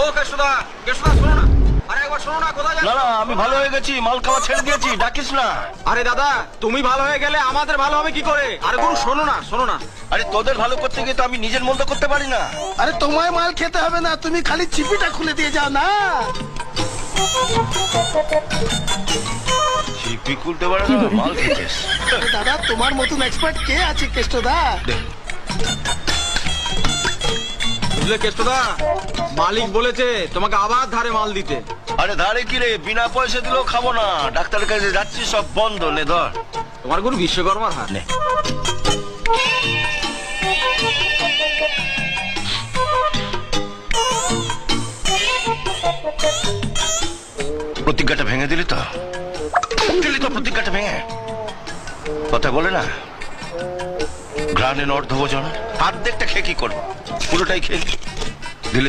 ও কেশুদা, কেশুদা শোনো না, আরে একবার শোনো না, কোথায় না যাচ্ছ? না, আমি ভালো হয়ে গেছি, মাল খাওয়া ছেড়ে দিয়েছি, ডাকিস না। আরে দাদা, তুমি ভালো হয়ে গেলে আমাদের ভালো হবে কি করে? আরে গুরু শোনো না, শোনো না। আরে তোদের ভালো করতে গিয়ে তো আমি নিজের মন্দ করতে পারি না। আরে তোমায় মাল খেতে হবে না, তুমি খালি চিপিটা খুলে দিয়ে যাও না। চিপি খুলতে পারে না, মাল খেয়েছিস। আরে দাদা, তোমার মতন এক্সপার্ট কে আছে কেষ্টদা? বুঝলে কেশুদা, মালিক বলেছে তোমাকে আবার ধারে মাল দিতে। আরে ধারে কি রে, বিনা পয়সা দিলেও খাবো না, ডাক্তারের কাছে যাচ্ছি, সব বন্ধ। নে ধর। তোমার গুরু বিশ্বকর্মার হাত। নে। প্রতিজ্ঞাটা ভেঙে দিলি তো? প্রতিজ্ঞাটা ভেঙে কথা বলে না, গ্রানের অর্ধ ভোজন, অর্ধেকটা খেয়ে কি করবো, পুরোটাই খেয়ে